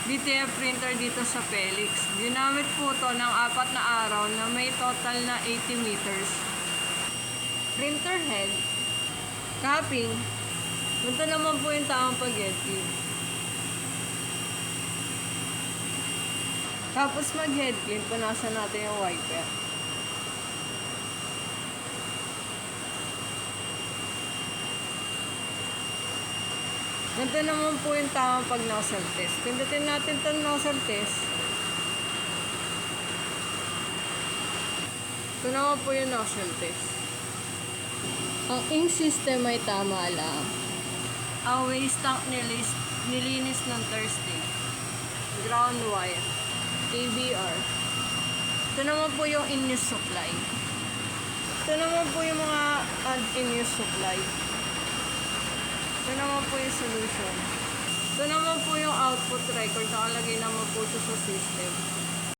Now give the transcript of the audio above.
DTF printer dito sa Felix. Ginamit po to ng 4 na araw na may total na 80 meters. Printer head, capping. Ito naman po yung tamang pag-head. Tapos mag-head clean, punasan natin yung wiper. Ito naman po yung tamang pag-nozzle test. Pindutin natin itong nozzle test. Ito naman po yung nozzle test. Ang ink system ay tama lang. Ang waste tank nilinis ng Thursday. Ground wire. KBR. Ito naman po yung in-use supply. Ito naman po yung mga in-use supply. Ito naman po yung solution. Ito naman po yung output record. Nakalagay naman po ito sa system.